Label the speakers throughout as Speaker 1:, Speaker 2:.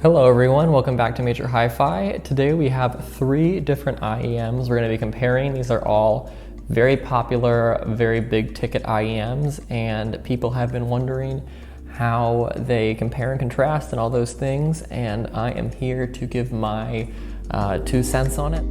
Speaker 1: Hello everyone, welcome back to Major Hi-Fi. Today we have 3 different IEMs we're going to be comparing. These are all very popular, very big ticket IEMs, and people have been wondering how they compare and contrast and all those things, and I am here to give my 2 cents on it.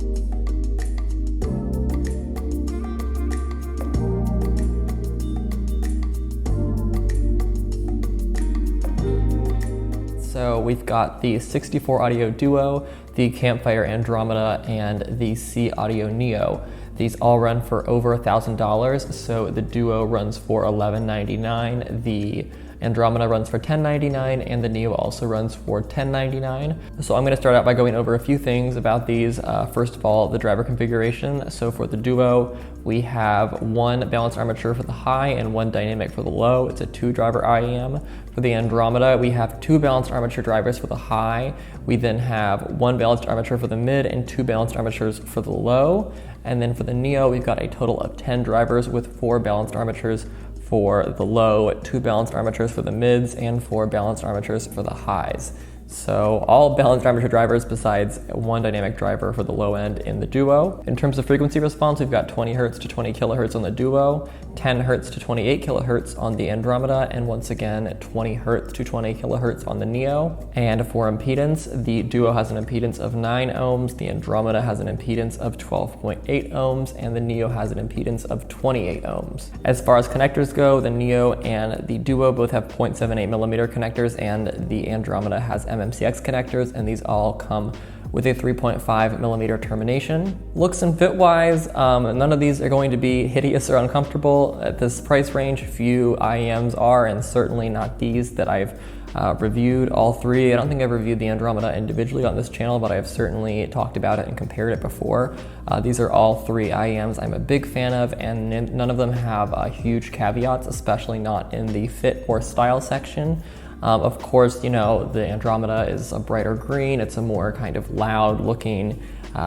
Speaker 1: So we've got the 64-audio Duo, the Campfire Andromeda, and the SeeAudio Neo. These all run for over $1,000, so the Duo runs for $11.99, the Andromeda runs for $10.99, and the Neo also runs for $10.99. So I'm going to start out by going over a few things about these. First of all, the driver configuration. So for the Duo, we have 1 balanced armature for the high and 1 dynamic for the low. It's a 2-driver IEM. For the Andromeda, we have 2 balanced armature drivers for the high. We then have 1 balanced armature for the mid and 2 balanced armatures for the low. And then for the Neo, we've got a total of 10 drivers with 4 balanced armatures for the low, 2 balanced armatures for the mids, and 4 balanced armatures for the highs. So all balanced armature drivers besides 1 dynamic driver for the low end in the Duo. In terms of frequency response, we've got 20 Hz to 20 kHz on the Duo, 10 Hz to 28 kHz on the Andromeda, and once again 20 Hz to 20 kHz on the Neo. And for impedance, the Duo has an impedance of 9 ohms, the Andromeda has an impedance of 12.8 ohms, and the Neo has an impedance of 28 ohms. As far as connectors go, the Neo and the Duo both have 0.78mm connectors, and the Andromeda has MMCX connectors, and these all come with a 3.5mm termination. Looks and fit wise, none of these are going to be hideous or uncomfortable at this price range. Few IEMs are, and certainly not these that I've reviewed. All 3. I don't think I've reviewed the Andromeda individually on this channel, but I've certainly talked about it and compared it before. These are all 3 IEMs I'm a big fan of, and none of them have huge caveats, especially not in the fit or style section. Of course, you know, the Andromeda is a brighter green. It's a more kind of loud looking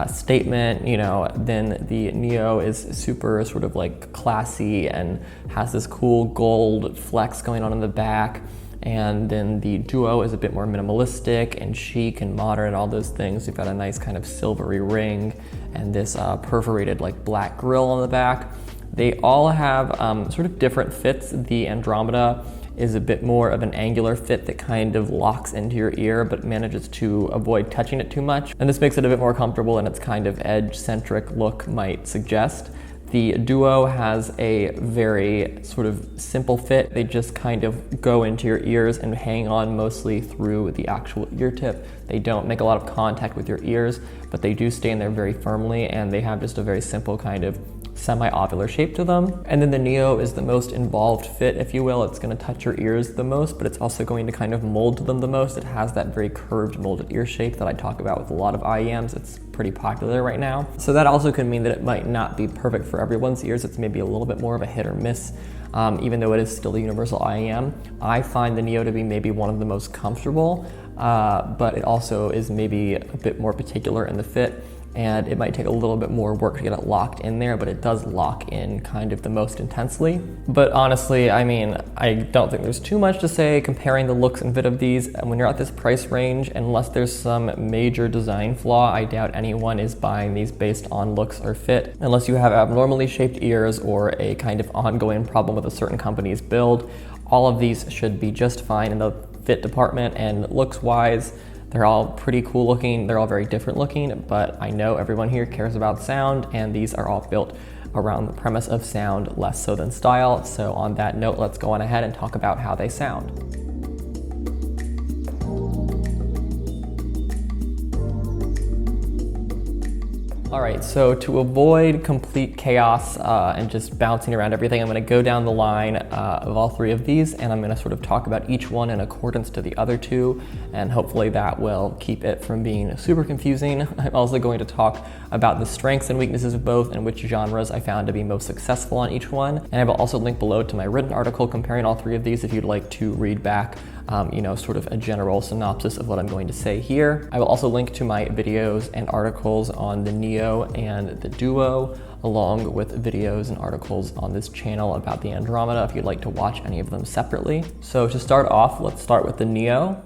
Speaker 1: statement, you know. Then the Neo is super sort of like classy and has this cool gold flex going on in the back. And then the Duo is a bit more minimalistic and chic and modern and all those things. You've got a nice kind of silvery ring and this perforated like black grille on the back. They all have sort of different fits. The Andromeda is a bit more of an angular fit that kind of locks into your ear but manages to avoid touching it too much. And this makes it a bit more comfortable and its kind of edge-centric look might suggest. The Duo has a very sort of simple fit. They just kind of go into your ears and hang on mostly through the actual ear tip. They don't make a lot of contact with your ears, but they do stay in there very firmly, and they have just a very simple kind of semi-ovular shape to them. And then the Neo is the most involved fit, if you will. It's going to touch your ears the most, but it's also going to kind of mold to them the most. It has that very curved molded ear shape that I talk about with a lot of IEMs. It's pretty popular right now. So that also could mean that it might not be perfect for everyone's ears. It's maybe a little bit more of a hit or miss, even though it is still a universal IEM. I find the Neo to be maybe one of the most comfortable, but it also is maybe a bit more particular in the fit. And it might take a little bit more work to get it locked in there, but it does lock in kind of the most intensely. But honestly, I mean, I don't think there's too much to say comparing the looks and fit of these. And when you're at this price range, unless there's some major design flaw, I doubt anyone is buying these based on looks or fit, unless you have abnormally shaped ears or a kind of ongoing problem with a certain company's build. All of these should be just fine in the fit department, and looks wise, they're all pretty cool looking. They're all very different looking, but I know everyone here cares about sound, and these are all built around the premise of sound less so than style. So on that note, let's go on ahead and talk about how they sound. All right, so to avoid complete chaos and just bouncing around everything, I'm going to go down the line of all 3 of these, and I'm going to sort of talk about each one in accordance to the other 2, and hopefully that will keep it from being super confusing. I'm also going to talk about the strengths and weaknesses of both and which genres I found to be most successful on each one. And I will also link below to my written article comparing all 3 of these if you'd like to read back you know, sort of a general synopsis of what I'm going to say here. I will also link to my videos and articles on the Neo and the Duo, along with videos and articles on this channel about the Andromeda if you'd like to watch any of them separately. So to start off, let's start with the Neo.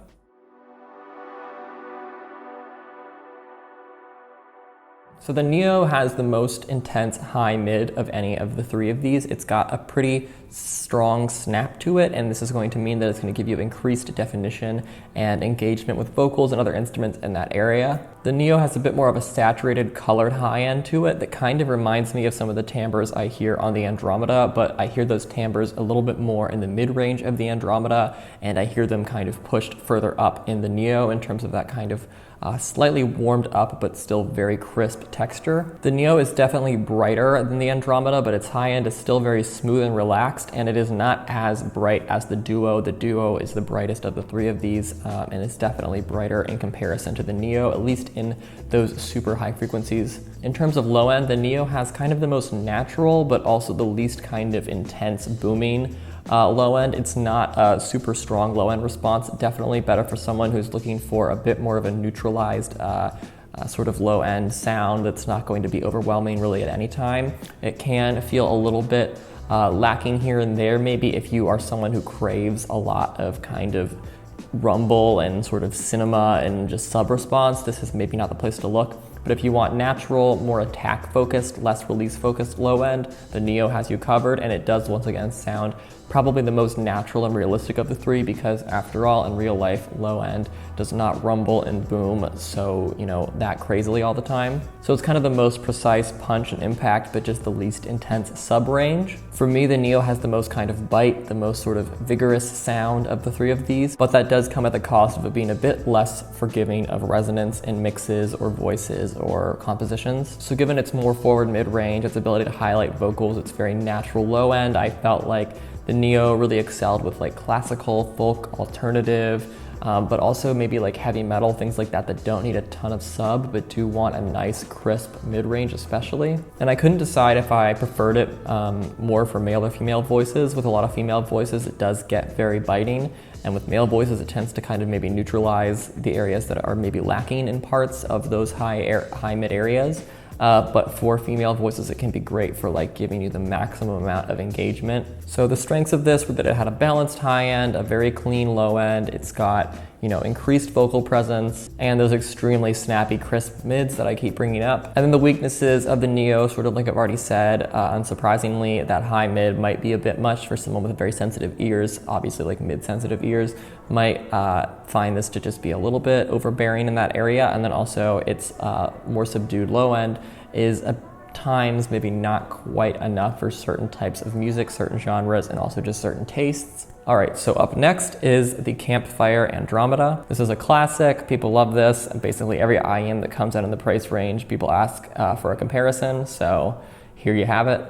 Speaker 1: So the Neo has the most intense high mid of any of the three of these. It's got a pretty strong snap to it, and this is going to mean that it's going to give you increased definition and engagement with vocals and other instruments in that area. The Neo has a bit more of a saturated colored high end to it that kind of reminds me of some of the timbres I hear on the Andromeda, but I hear those timbres a little bit more in the mid-range of the Andromeda, and I hear them kind of pushed further up in the Neo in terms of that kind of slightly warmed up but still very crisp texture. The Neo is definitely brighter than the Andromeda, but its high end is still very smooth and relaxed, and it is not as bright as the Duo. The Duo is the brightest of the three of these, and it's definitely brighter in comparison to the Neo, at least in those super high frequencies. In terms of low end, the Neo has kind of the most natural but also the least kind of intense booming low end. It's not a super strong low end response. Definitely better for someone who's looking for a bit more of a neutralized sort of low end sound that's not going to be overwhelming really at any time. It can feel a little bit lacking here and there, maybe if you are someone who craves a lot of kind of rumble and sort of cinema and just sub response. This is maybe not the place to look. But if you want natural, more attack focused, less release focused low end, the Neo has you covered, and it does once again sound probably the most natural and realistic of the three, because after all, in real life, low end does not rumble and boom so, that crazily all the time. So it's kind of the most precise punch and impact, but just the least intense sub range. For me, the Neo has the most kind of bite, the most sort of vigorous sound of the three of these, but that does come at the cost of it being a bit less forgiving of resonance in mixes or voices or compositions. So given its more forward mid-range, its ability to highlight vocals, its very natural low end, I felt like the Neo really excelled with like classical, folk, alternative, but also maybe like heavy metal, things like that that don't need a ton of sub, but do want a nice crisp mid-range especially. And I couldn't decide if I preferred it more for male or female voices. With a lot of female voices, it does get very biting. And with male voices, it tends to kind of maybe neutralize the areas that are maybe lacking in parts of those high mid areas. But for female voices, it can be great for like giving you the maximum amount of engagement. So the strengths of this were that it had a balanced high end, a very clean low end. It's got, increased vocal presence, and those extremely snappy, crisp mids that I keep bringing up. And then the weaknesses of the Neo, sort of like I've already said, unsurprisingly, that high mid might be a bit much for someone with very sensitive ears. Obviously, like mid-sensitive ears might find this to just be a little bit overbearing in that area. And then also its more subdued low end is at times maybe not quite enough for certain types of music, certain genres, and also just certain tastes. All right, so up next is the Campfire Andromeda. This is a classic. People love this, and basically every IEM that comes out in the price range, people ask for a comparison. So here you have it.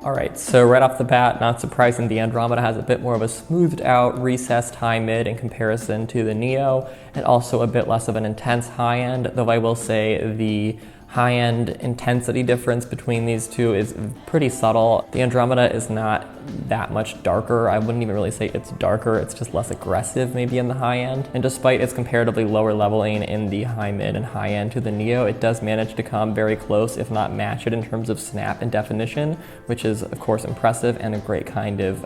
Speaker 1: All right, so right off the bat, not surprising, the Andromeda has a bit more of a smoothed out, recessed high mid in comparison to the Neo, and also a bit less of an intense high end, though I will say the high end intensity difference between these two is pretty subtle. The Andromeda is not that much darker. I wouldn't even really say it's darker, it's just less aggressive maybe in the high end. And despite its comparatively lower leveling in the high mid and high end to the Neo, it does manage to come very close, if not match it in terms of snap and definition, which is of course impressive and a great kind of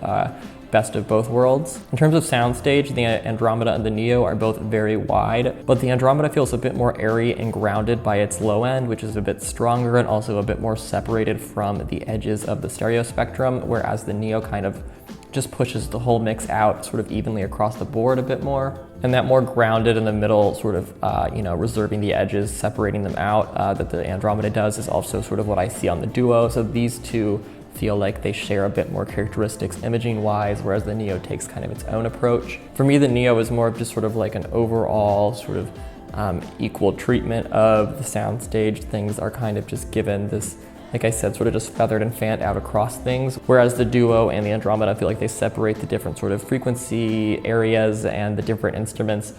Speaker 1: best of both worlds. In terms of soundstage, the Andromeda and the Neo are both very wide, but the Andromeda feels a bit more airy and grounded by its low end, which is a bit stronger and also a bit more separated from the edges of the stereo spectrum, whereas the Neo kind of just pushes the whole mix out sort of evenly across the board a bit more. And that more grounded in the middle, sort of, reserving the edges, separating them out, that the Andromeda does is also sort of what I see on the Duo. So these two feel like they share a bit more characteristics imaging wise, whereas the Neo takes kind of its own approach. For me, the Neo is more of just sort of like an overall sort of equal treatment of the soundstage. Things are kind of just given this, like I said, sort of just feathered and fanned out across things, whereas the Duo and the Andromeda, I feel like they separate the different sort of frequency areas and the different instruments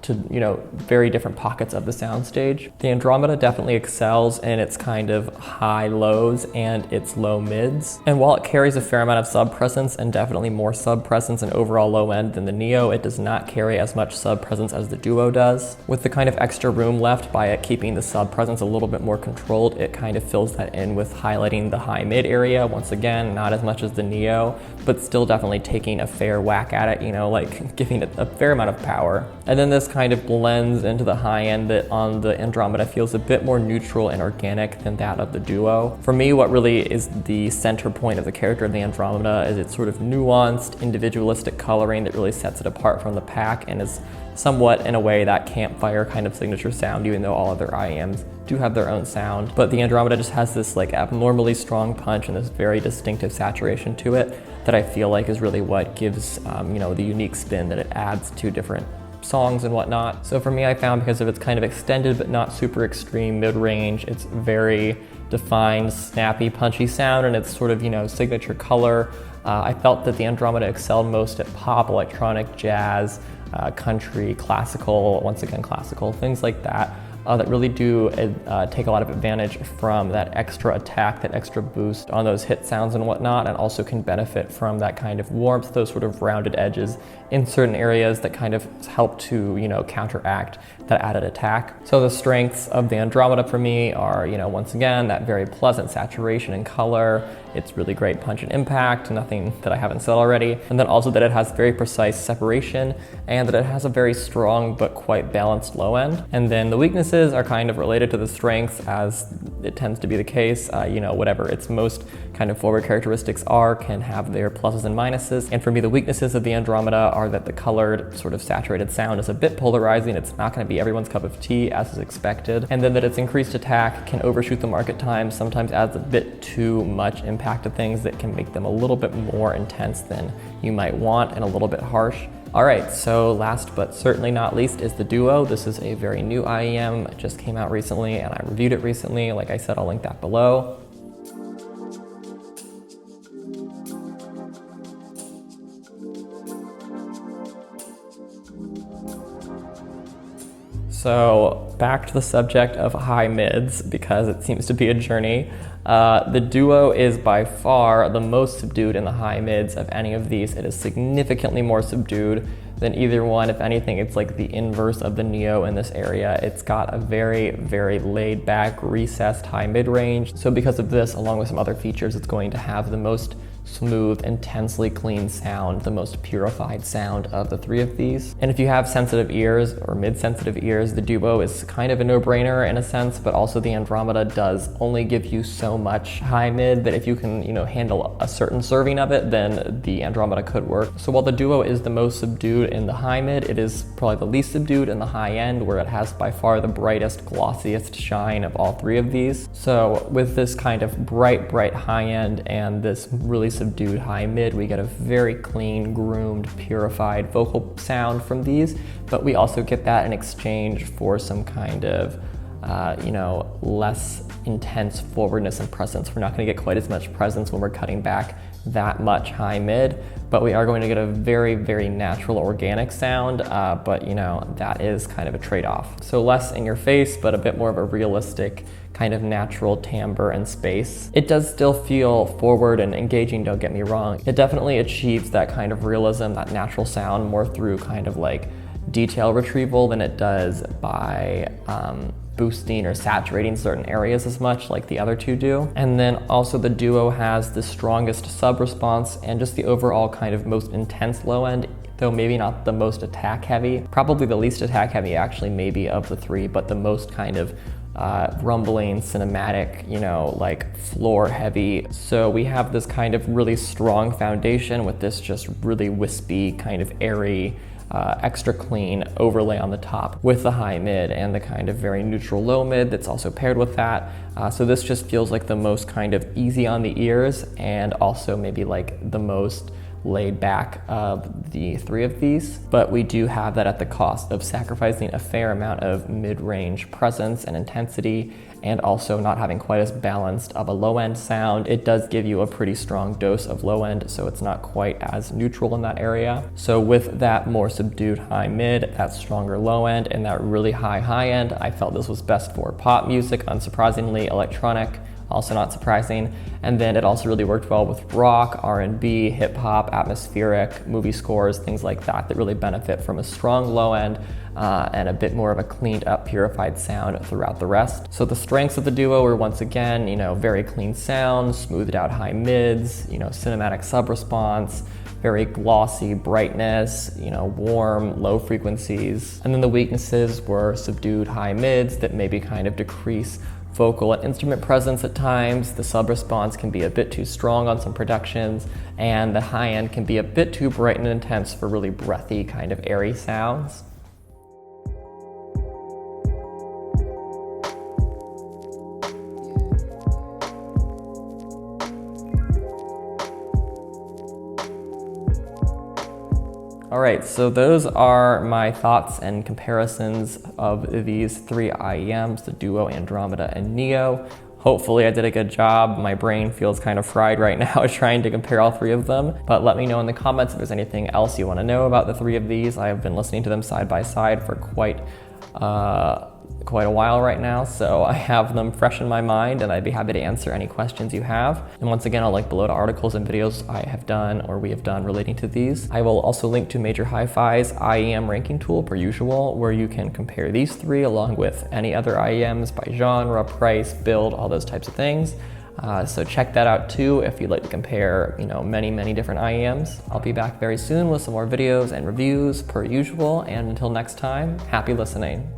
Speaker 1: to, very different pockets of the soundstage. The Andromeda definitely excels in its kind of high lows and its low mids. And while it carries a fair amount of sub presence and definitely more sub presence and overall low end than the Neo, it does not carry as much sub presence as the Duo does. With the kind of extra room left by it keeping the sub presence a little bit more controlled, it kind of fills that in with highlighting the high mid area. Once again, not as much as the Neo, but still definitely taking a fair whack at it, like giving it a fair amount of power. And then this kind of blends into the high end that on the Andromeda feels a bit more neutral and organic than that of the Duo. For me, what really is the center point of the character of the Andromeda is its sort of nuanced, individualistic coloring that really sets it apart from the pack and is somewhat, in a way, that Campfire kind of signature sound, even though all other IEMs do have their own sound. But the Andromeda just has this like abnormally strong punch and this very distinctive saturation to it that I feel like is really what gives, the unique spin that it adds to different songs and whatnot. So for me, I found because of its kind of extended but not super extreme mid-range, it's very defined, snappy, punchy sound, and its sort of, signature color. I felt that the Andromeda excelled most at pop, electronic, jazz, country, classical, once again classical, things like that. That really do take a lot of advantage from that extra attack, that extra boost on those hit sounds and whatnot, and also can benefit from that kind of warmth, those sort of rounded edges in certain areas that kind of help to, counteract that added attack. So the strengths of the Andromeda for me are, once again, that very pleasant saturation and color. It's really great punch and impact, nothing that I haven't said already. And then also that it has very precise separation and that it has a very strong but quite balanced low end. And then the weaknesses are kind of related to the strengths, as it tends to be the case. Whatever its most kind of forward characteristics are can have their pluses and minuses. And for me, the weaknesses of the Andromeda are that the colored sort of saturated sound is a bit polarizing. It's not going to be everyone's cup of tea, as is expected. And then that its increased attack can overshoot the mark at times, sometimes adds a bit too much impact to things that can make them a little bit more intense than you might want and a little bit harsh. All right, so last but certainly not least is the Duo. This is a very new IEM. It just came out recently and I reviewed it recently. Like I said, I'll link that below. So back to the subject of high mids, because it seems to be a journey. The Duo is by far the most subdued in the high mids of any of these. It is significantly more subdued than either one. If anything, it's like the inverse of the Neo in this area. It's got a very, very laid back, recessed high mid range. So because of this, along with some other features, it's going to have the most smooth, intensely clean sound, the most purified sound of the three of these. And if you have sensitive ears or mid-sensitive ears, the Duo is kind of a no-brainer in a sense, but also the Andromeda does only give you so much high mid that if you can, handle a certain serving of it, then the Andromeda could work. So while the Duo is the most subdued in the high mid, it is probably the least subdued in the high end, where it has by far the brightest, glossiest shine of all three of these. So with this kind of bright high end and this really subdued high mid, we get a very clean, groomed, purified vocal sound from these, but we also get that in exchange for some kind of less intense forwardness and presence. We're not going to get quite as much presence when we're cutting back that much high mid, but we are going to get a very, very natural organic sound, but that is kind of a trade-off. So less in your face, but a bit more of a realistic kind of natural timbre and space. It does still feel forward and engaging, don't get me wrong. It definitely achieves that kind of realism, that natural sound, more through kind of like detail retrieval than it does by boosting or saturating certain areas as much like the other two do. And then also the Duo has the strongest sub response and just the overall kind of most intense low end, though maybe not the most attack heavy. Probably the least attack heavy actually maybe of the three, but the most kind of rumbling, cinematic, like floor heavy. So we have this kind of really strong foundation with this just really wispy, kind of airy, extra clean overlay on the top with the high mid and the kind of very neutral low mid that's also paired with that. So this just feels like the most kind of easy on the ears and also maybe like the most laid back of the three of these, but we do have that at the cost of sacrificing a fair amount of mid-range presence and intensity, and also not having quite as balanced of a low-end sound. It does give you a pretty strong dose of low-end, so it's not quite as neutral in that area. So with that more subdued high-mid, that stronger low-end, and that really high-end, I felt this was best for pop music, unsurprisingly, electronic, also not surprising. And then it also really worked well with rock, R&B, hip hop, atmospheric, movie scores, things like that really benefit from a strong low end and a bit more of a cleaned up, purified sound throughout the rest. So the strengths of the duo were once again, very clean sound, smoothed out high mids, cinematic sub response, very glossy brightness, warm, low frequencies. And then the weaknesses were subdued high mids that maybe kind of decrease vocal and instrument presence at times. The sub response can be a bit too strong on some productions, and the high end can be a bit too bright and intense for really breathy, kind of airy sounds. All right, so those are my thoughts and comparisons of these three IEMs, the Duo, Andromeda, and Neo. Hopefully I did a good job. My brain feels kind of fried right now trying to compare all three of them, but let me know in the comments if there's anything else you want to know about the three of these. I have been listening to them side by side for quite a while right now, so I have them fresh in my mind, and I'd be happy to answer any questions you have. And once again, I'll link below to articles and videos I have done or we have done relating to these. I will also link to Major Hi-Fi's IEM ranking tool per usual, where you can compare these three along with any other IEMs by genre, price, build, all those types of things. So check that out too if you'd like to compare, many different IEMs. I'll be back very soon with some more videos and reviews per usual, and until next time, happy listening.